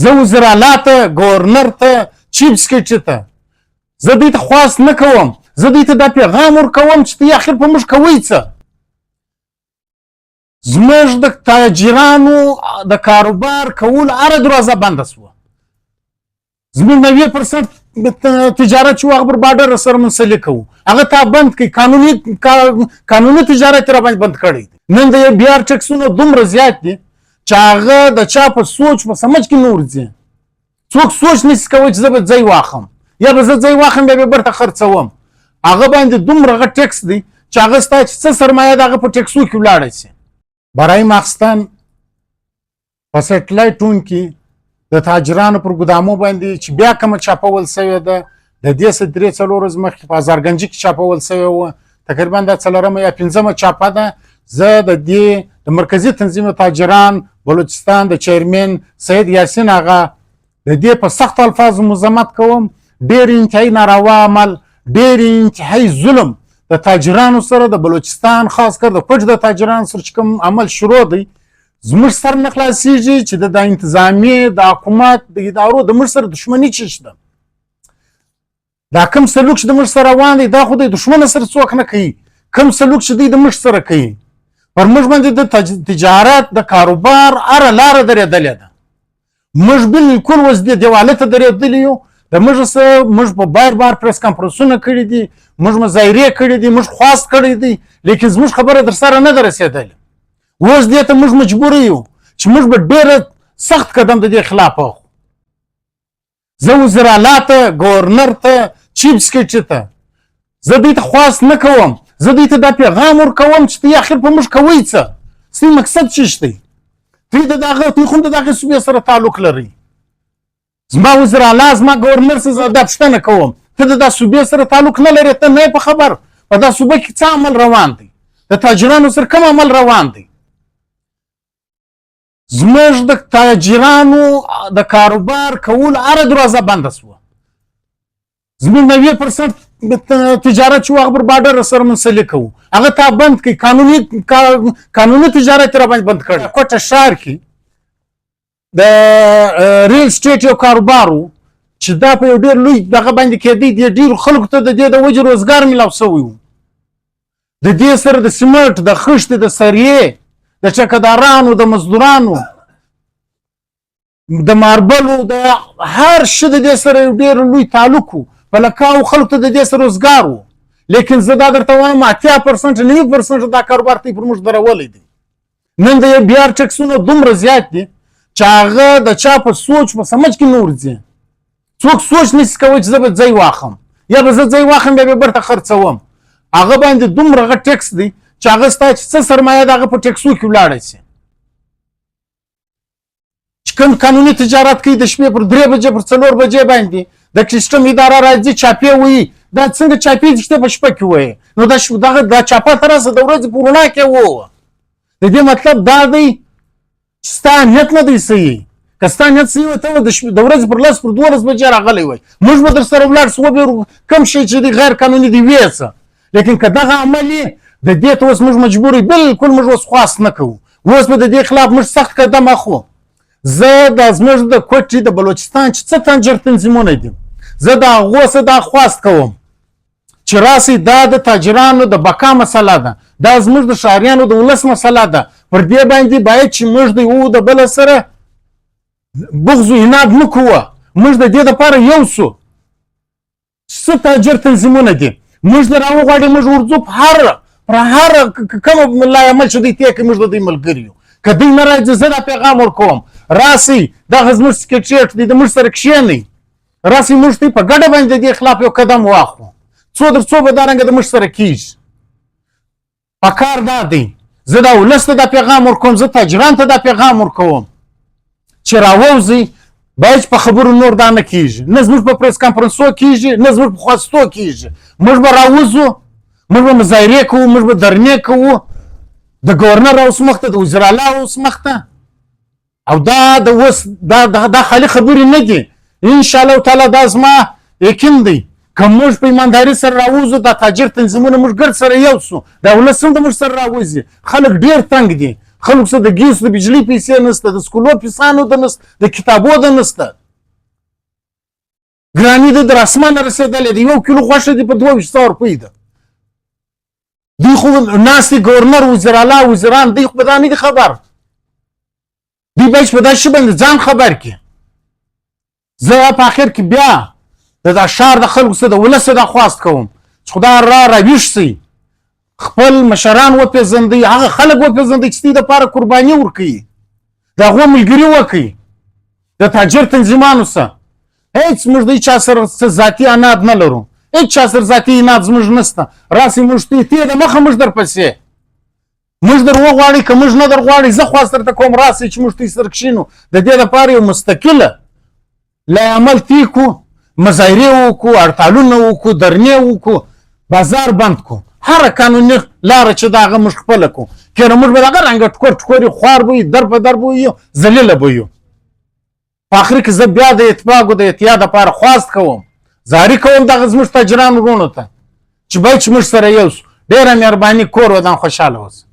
زه وزیراعلی ته ګورنر ته چیف سکرټري ته زه دوی ته خواست نه کوم زه دوی ته دا پیغام ورکوم چې ته اخر په موږ کوئ څه زموږ د تاجرانو د کاروبار کول هره دروازه بنده شوه زموږ 90% تجارت چې هغه پر بارډر سره منسلک وو هغه تا بند کړي قانوني تجارت را باندې بند کړی نن د بیار ټکسونو دومره زیات دي چې هغه د چا په سوچ په سمج کې نه ورځي څوک سوچ نشي کولی چې زه به ځای واخلم یا به زه ځای واخلم بیا به برته خرڅوم هغه باندې دومره غټ ټکس دی چې هغه ستا چې څه سرمایه د هغه په ټکسو کې ولاړه شي برای ماخستان په سټلایټون کې د تاجرانو پر ګدامو باندې چې بیا کومه چاپول سوې ده د دې څه 3-4 ورځې مخکې په هزارګنجي کې چاپول سوې وه تقریبا دا 4مه یا 5مه چاپه ده زه د دې د مرکزي تنظیم تاجران بلوچستان د چیرمن سید یاسین آغا د دې په سخت الفاظ مذمت کوم ډېر انتهایی ناروا عمل ډېر انتهایی ظلم د تاجرانو سره د بلوچستان خاص کر د کوچ د تاجرانو سره چې کوم عمل شروع دی زموږ سر نه خلاصېږي چې د انتظامیې د حکومت د ادارو د موږ سره دښمني څه شته دا کوم سلوک چې د موږ سره روان دی دا خو د دښمن سره څوک نه کوي کوم سلوک چې دوی د موږ سره کوي پر موږ باندې د تجارت د کاروبار هره لاره درېدلې ده موږ بالکل اوس دې دیواله ته درېدلي یو د موږ سره موږ په بار پریس کانفرنسونه کړي دي موږ مظاهرې کړي دي موږ خواست کړی دی لیکن زموږ خبره در سره نه ده رسېدلې اوس دې ته موږ مجبور یو چې موږ به ډېره سخت قدم د دې خلاف واخلو زه وزیراعلی ته ګورنر ته چیف سکرټري ته زه دوی ته خواست نه کوم زه دوی ته دا پیغام ورکوم چې ته اخر په موږ کوئ څه ستاسې مقصد څه دی دوی خو د دغې صوبې سره تعلق لرئ زما وزیراعلی زما ګورنر سره زه دا پوښتنه کوم ته د دا صوبې سره تعلق نه لرې ته نه یې په خبر په دا صوبه کې څه عمل روان دی د تاجرانو سره کوم عمل روان دی زموږ د تاجرانو د کاروبار کول هره دروازه بنده شوه زموږ 90% تجارت چې هغه پر بارډر سره منسلک وو هغه تا بند کړي قانوني تجارت را باندې بند کړی کوټه ښار کې د ریل سټیټ یو کاروبار و چې دا په یو ډېر لوی دغه باندې کېدی دی ډېرو خلکو ته د دې د وجې روزګار میلاو شوی و د دې سره د سیمنټ د خښتې د سریې د چکدارانو د مزدورانو د ماربلو د هر شي د دې سره یو ډېر لوی تعلق و په لکاو خلکو ته د دې سره روزګار و لیکن زه دا درته وایم 80% 90% دا کاروبار ته یې پر موږ درولی دی نن د بیار ټکسونه دومره زیات دي چې هغه د چا په سوچ په سمج کې نه ورځي څوک سوچ نشي کولی چې زه به ځای واخلم یا به زه ځای واخلم بیا به برته خرڅوم هغه باندې دومره غټ ټکس دی چې هغه ستا چې څه سرمایه د هغه په ټکسو کې ولاړه شي چې کوم قانوني تجارت کوي د شپې پر 3 بجې پر 4 بجې باندې د کسټم اداره راځي چاپې وایي دا څنګه چاپې دي چې ته په شپه کې وایي نو دا چاپه تر اوسه د ورځې په رڼا کې وه د دې مطلب دا دی چې ستا نیت نه دی صحیح که ستا نیت صحیح وي ته د ورځې پر 10 پر 12 بجې راغلی وای موږ به در سره ولاړ سو وبېرو کوم شی چې دی غیر قانوني دی ویې څه لیکن که دغه عمل یې د دې ته اوس موږ مجبور یو بالکل موږ اوس خواست نه کوو اوس به د دې خلاف موږ سخت قدم اخلو زه د زموږ د کوټې د بلوچستان چې څه تنجر تنظیمونه دي زه د هغو څه دا خواست کوم چې راسئ دا د تاجرانو د بقا مسله ده دا زموږ د ښاریانو د ولس مسله ده پر دې باندې باید چې موږ د یو د بله سره بغض و عناد نه کوو موږ د دې دپاره یو سو څه تاجر تنظیمونه دي موږ د راوغواړي موږ ورځو په هر کوم لایعمل چې دوی تې کوي موږ د دوی ملګري یو که دوی نه راځي زه دا پیغام ورکوم راسئ دغه زموږ سکرټریټ دی د موږ سره کښېنئ راسئ موږ ته په ګډه باندې د دې خلاف یو قدم واخلو څو در څو به دا رنګه د موږ سره کېږي پکار دا دی زه دا ولس ته دا پیغام ورکوم زه تاجرانو ته دا پیغام ورکوم چې راووځئ باید په خبرو نور دا نه کېږي نه زموږ په پریس کانفرنسو کېږي نه زموږ په خواستو کېږي موږ به راوځو موږ به مظاهرې کوو موږ به درنې کوو د ګورنر اوس مخ ته د وزیراعلی اوس مخ ته او دا د اوس دا خالي خبرې نه دي انشاءالله تعالی دا زما یقین دی که موږ په ایمانداري سره راوځو دا تاجر تنظیمونه موږ ګرد سره یو سو دا ولس هم د موږ سره راوځي خلک ډېر تنګ دي خلکو سره د ګیس د بجلي پیسې نشته، د سکولو پیسانو د نشته، د کتابو د نشته، ګراني د اسمانه رسېدلې ده. 1 کیلو غوښه دې په 2200 روپۍ ده. دوی خو ناستې ګورنر وزیر اعلی وزیران دوی خو په دا نه دي خبر، دوی باید په دا شي باندې ځان خبر کړي. زه په اخر کې بیا د دا ښار د خلکو سره د ولس درخواست کوم چې خدای راویښ شي، خپل مشران وپېژندئ، هغه خلک وپېژندئ چې ستاسو دپاره قرباني ورکوي، د هغو ملګري وکړئ، د تاجر تنظیمانو سره هیڅ موږ د چا سره څه ذاتي عناد نه لرو، هیڅ چا سره ذاتي عناد زموږ نشته. راسئ موږ ته د مخه موږ درپسې، موږ در وغواړئ که موږ نه در غواړئ، زه خواست درته کوم راسئ چې موږ ته سره کښېنو، د دې دپاره یو مستقله لایعمل طی کړو، مظاهرې وکړو، هړتالونه وکړو، درنې وکړو، بازار بند کړو، هره قانوني لاره چې د هغه موږ خپله کړو. کنه موږ به دغه رنګه ټکور ټکور خوار به یو، در په در به یو، ذلیله به یو. په آخر کې زه بیا د اتفاق او د اتحاد لپاره خواست کوم، زاري کوم دغه زموږ تاجرانو وروڼو ته چې باید چې موږ سره یو شو. ډېره مهرباني، کور ودان خوشحاله اوسه.